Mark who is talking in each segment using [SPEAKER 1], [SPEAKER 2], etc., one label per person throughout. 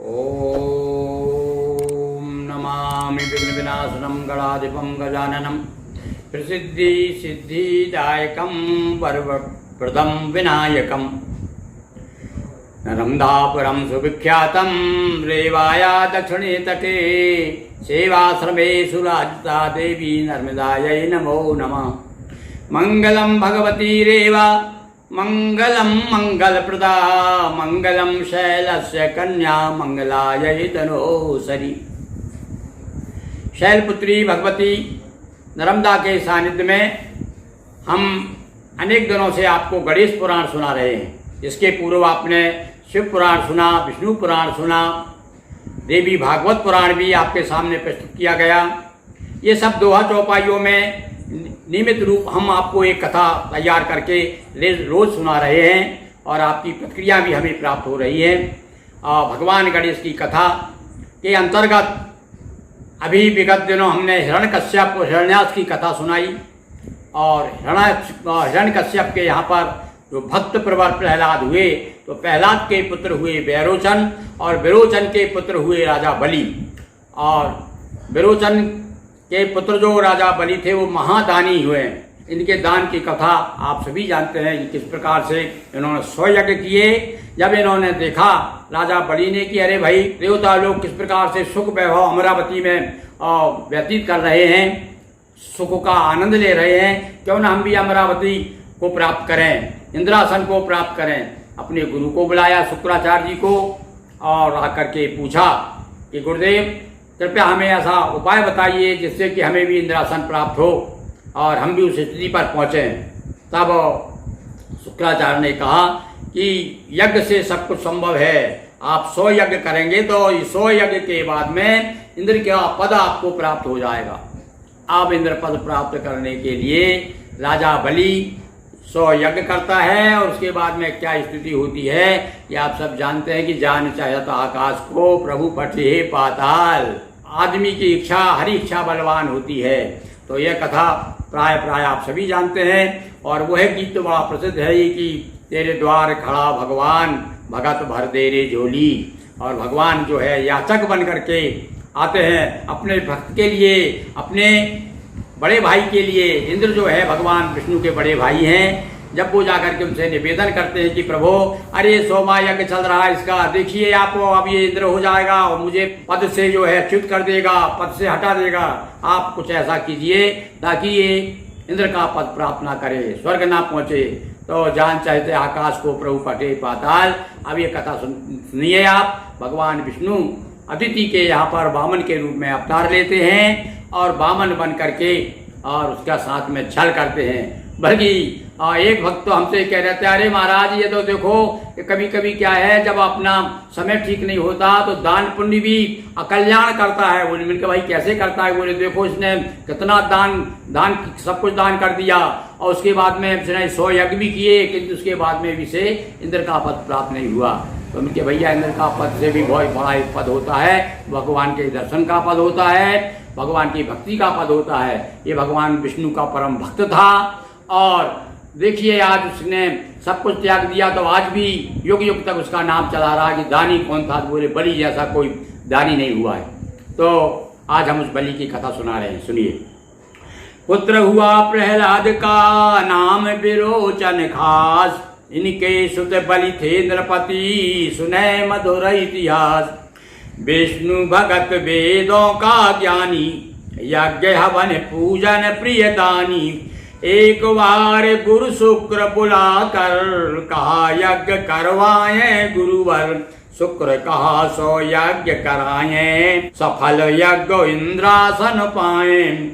[SPEAKER 1] ओम नमामि विघ्नविनाशनं गणाधिपं गजाननं प्रसिद्धि सिद्धिदायकं वरप्रदं विनायकं नर्मदापुरं सुविख्यातं रेवाया दक्षिणे तटे सेवाश्रमे सुराजिता देवी नर्मदायै नमो नमः। मंगलं भगवती रेवा मंगलम मंगलप्रदा मंगलम शैलस्य कन्या मंगलायै तनोसरी। शैलपुत्री भगवती नर्मदा के सानिध्य में हम अनेक दिनों से आपको गणेश पुराण सुना रहे हैं। इसके पूर्व आपने शिव पुराण सुना, विष्णु पुराण सुना, देवी भागवत पुराण भी आपके सामने प्रस्तुत किया गया। ये सब दोहा चौपाइयों में नियमित रूप हम आपको एक कथा तैयार करके रोज सुना रहे हैं और आपकी प्रतिक्रिया भी हमें प्राप्त हो रही है। भगवान गणेश की कथा के अंतर्गत अभी विगत दिनों हमने हिरण्यकश्यप और हिरण्याक्ष की कथा सुनाई और हिरण्यकश्यप के यहाँ पर जो भक्त प्रवर प्रहलाद हुए तो प्रहलाद के पुत्र हुए विरोचन और विरोचन के पुत्र हुए राजा बलि। और विरोचन के पुत्र जो राजा बलि थे वो महादानी हुए। इनके दान की कथा आप सभी जानते हैं किस प्रकार से इन्होंने 100 यज्ञ किए। जब इन्होंने देखा राजा बलि ने कि अरे भाई देवता लोग किस प्रकार से सुख वैभव अमरावती में व्यतीत कर रहे हैं, सुख का आनंद ले रहे हैं, क्यों ना हम भी अमरावती को प्राप्त करें, इंद्रासन को प्राप्त करें। अपने गुरु को बुलाया शुक्राचार्य जी को और आकर के पूछा कि गुरुदेव कृपया हमें ऐसा उपाय बताइए जिससे कि हमें भी इंद्रासन प्राप्त हो और हम भी उस स्थिति पर पहुँचें। तब शुक्राचार्य ने कहा कि यज्ञ से सब कुछ संभव है, आप 100 यज्ञ करेंगे तो 100 यज्ञ के बाद में इंद्र का पद आपको प्राप्त हो जाएगा। अब इंद्र पद प्राप्त करने के लिए राजा बलि 100 यज्ञ करता है और उसके बाद में क्या स्थिति होती है कि आप सब जानते हैं कि जान चाहता आकाश को प्रभु पठे पाताल। आदमी की इच्छा हर इच्छा बलवान होती है। तो यह कथा प्राय आप सभी जानते हैं और वह गीत तो बड़ा प्रसिद्ध है कि तेरे द्वार खड़ा भगवान भगत भर दे रे झोली। और भगवान जो है याचक बन करके आते हैं अपने भक्त के लिए, अपने बड़े भाई के लिए। इंद्र जो है भगवान विष्णु के बड़े भाई हैं। जब वो जाकर के उनसे निवेदन करते हैं कि प्रभु अरे 100 यज्ञ चल रहा है, इसका देखिए आप, अब ये इंद्र हो जाएगा और मुझे पद से जो है च्युत कर देगा, पद से हटा देगा। आप कुछ ऐसा कीजिए ताकि ये इंद्र का पद प्राप्त ना करे, स्वर्ग ना पहुंचे। तो जान चाहते आकाश को प्रभु पटे पाताल। अब ये कथा सुनिए आप। भगवान विष्णु अदिति के यहाँ पर वामन के रूप में अवतार लेते हैं और वामन बन करके और उसका साथ में छल करते हैं। बल्कि एक भक्त तो हमसे कह रहे थे अरे महाराज ये तो देखो कभी कभी क्या है जब अपना समय ठीक नहीं होता तो दान पुण्य भी अकल्याण करता है। बोले मिलकर भाई कैसे करता है? बोले देखो इसने कितना दान सब कुछ दान कर दिया और उसके बाद में इसने 100 यज्ञ भी किए किंतु उसके बाद में भी से इंद्र का पद प्राप्त नहीं हुआ। तो उनके भैया इंद्र का पद से भी बहुत बड़ा एक पद होता है, भगवान के दर्शन का पद होता है, भगवान की भक्ति का पद होता है। ये भगवान विष्णु का परम भक्त था और देखिए आज उसने सब कुछ त्याग दिया तो आज भी युग युग तक उसका नाम चला रहा कि दानी कौन था। बोले बलि जैसा कोई दानी नहीं हुआ है। तो आज हम उस बलि की कथा सुना रहे हैं, सुनिए। पुत्र हुआ प्रहलाद का नाम विरोचन खास, इनके सुत बलि थे नृपति सुने मधुर इतिहास। विष्णु भगत वेदों का ज्ञानी, यज्ञ हवन पूजन प्रिय दानी। एक बार गुरु शुक्र बुलाकर कहा यज्ञ करवाएं गुरुवर। शुक्र कहा 100 यज्ञ कराएं, सफल यज्ञ इंद्रासन पाएं।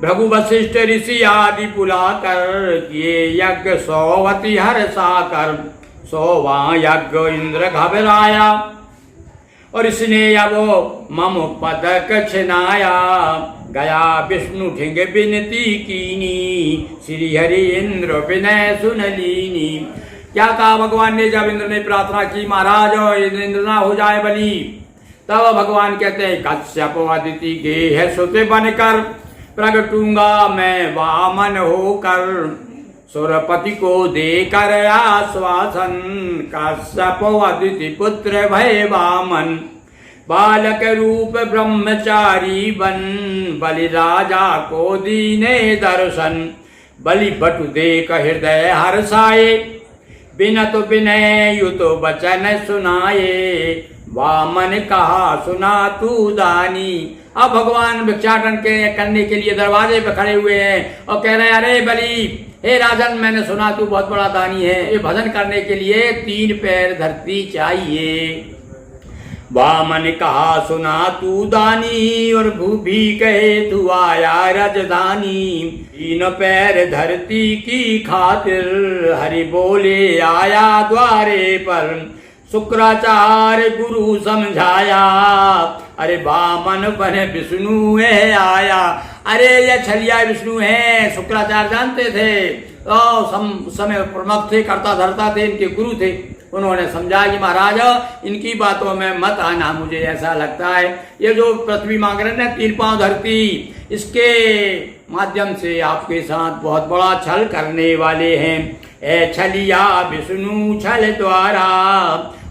[SPEAKER 1] भृगु वशिष्ठ ऋषि आदि बुलाकर किए यज्ञ 100वती हर्षाकर। 100वां यज्ञ इंद्र घबराया और इसने अब मम पदक छिनाया। गया विष्णु ढिंग विनती कीनी, श्री हरि इंद्र विनय सुन लीनी। क्या कहा भगवान ने जब इंद्र ने प्रार्थना की महाराज इंद्र ना हो जाए बलि, तब भगवान कहते हैं कश्यप अदिति गेह सुत बनकर प्रगटूंगा मैं वामन होकर। सुरपति को देकर आश्वासन, कश्यप अदिति पुत्र भय वामन। बालक रूप ब्रह्मचारी बन, बलि राजा को दीने दर्शन। बलि बटु देख हृदय हर्षाए, बिनत विनय युत बचन सुनाए। वामन कहा सुना तू दानी। अब भगवान भिक्षाटन करने के लिए दरवाजे पे खड़े हुए हैं और कह रहे हैं, अरे बलि, हे राजन, मैंने सुना तू बहुत बड़ा दानी है, ये भजन करने के लिए 3 पैर धरती चाहिए। वामन कहा सुना तू दानी, और भूभी कहे तू आया रजधानी। 3 पैर धरती की खातिर, हरि बोले आया द्वारे पर। शुक्राचार्य गुरु समझाया, अरे वामन बने विष्णु है आया। अरे ये छलिया विष्णु है, शुक्राचार्य जानते थे, समय प्रमुख थे, कर्ता धर्ता थे, इनके गुरु थे। उन्होंने समझा कि महाराज इनकी बातों में मत आना, मुझे ऐसा लगता है ये जो पृथ्वी मांग रहे हैं 3 पांव धरती, इसके माध्यम से आपके साथ बहुत बड़ा छल करने वाले हैं। ए छलिया विष्णु छल द्वारा,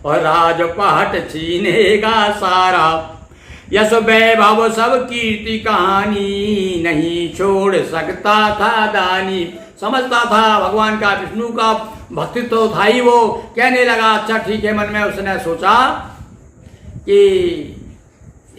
[SPEAKER 1] और राजपाट छीनेगा सारा। यश वैभव सब कीर्ति कहानी, नहीं छोड़ सकता था दानी। समझता था भगवान का, विष्णु का भक्तित्व तो था ही। वो कहने लगा, अच्छा ठीक है, मन में उसने सोचा कि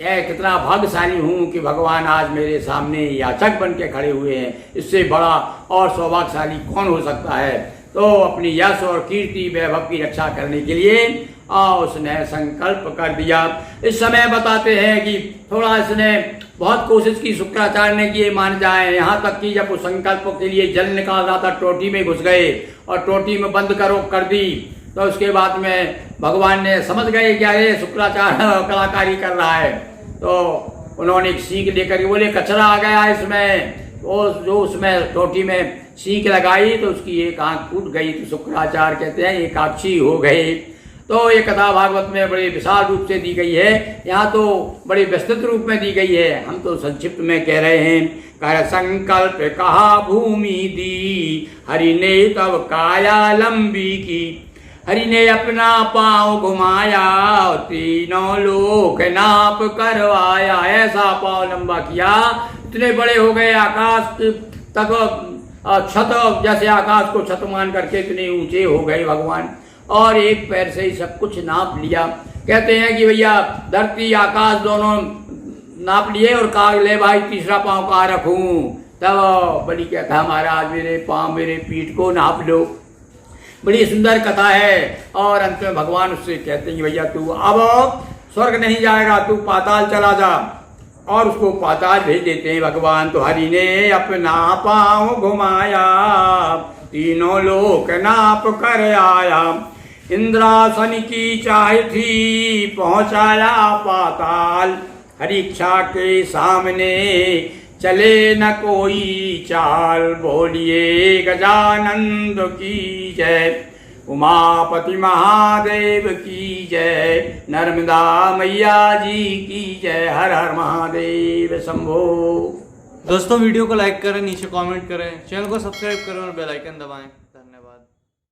[SPEAKER 1] यह कितना भाग्यशाली हूँ कि भगवान आज मेरे सामने याचक बन के खड़े हुए हैं, इससे बड़ा और सौभाग्यशाली कौन हो सकता है। तो अपनी यश और कीर्ति वैभव की रक्षा करने के लिए उसने संकल्प कर दिया। इस समय बताते हैं कि थोड़ा इसने बहुत कोशिश की शुक्राचार्य ने कि ये मान जाए, यहाँ तक कि जब उस संकल्प के लिए जल निकाल रहा था, टोटी में घुस गए और टोटी में बंद कर दी। तो उसके बाद में भगवान ने समझ गए कि अरे शुक्राचार्य कलाकारी कर रहा है। तो उन्होंने एक सीख लेकर के बोले, कचरा आ गया इसमें। वो जो उसमें टोटी में सीख लगाई तो उसकी एक आंख टूट गई। तो शुक्राचार्य कहते हैं एकाक्षी हो गए। तो ये कथा भागवत में बड़े विशाल रूप से दी गई है, यहाँ तो बड़े विस्तृत रूप में दी गई है, हम तो संक्षिप्त में कह रहे हैं। कर संकल्प कहा भूमि दी, हरि ने तब काया लंबी की। हरि ने अपना पाँव घुमाया, 3 लोक नाप करवाया। ऐसा पाँव लंबा किया, इतने बड़े हो गए आकाश तक, छत, जैसे आकाश को छत मान करके इतने ऊंचे हो गए भगवान। और एक पैर से ही सब कुछ नाप लिया। कहते हैं कि भैया धरती आकाश दोनों नाप लिए और कहा ले भाई तीसरा पाँव कहाँ रखूं। तब बलि कहता महाराज मेरे पाँव, मेरे पीठ को नाप लो। बड़ी सुंदर कथा है। और अंत में भगवान उससे कहते हैं भैया तू अब स्वर्ग नहीं जाएगा, तू पाताल चला जा। और उसको पाताल भेज देते हैं भगवान। तो हरि ने अपना पाँव घुमाया, 3 लोक नाप कर आया। इंद्रासन की चाह थी, पहुँचाया पाताल। हरीक्षा के सामने चले न कोई चाल। बोलिए गजानंद की जय, उमापति महादेव की जय, नर्मदा मैया जी की जय। हर हर महादेव शंभो।
[SPEAKER 2] दोस्तों वीडियो को लाइक करें, नीचे कमेंट करें, चैनल को सब्सक्राइब करें और बेल आइकन दबाएं।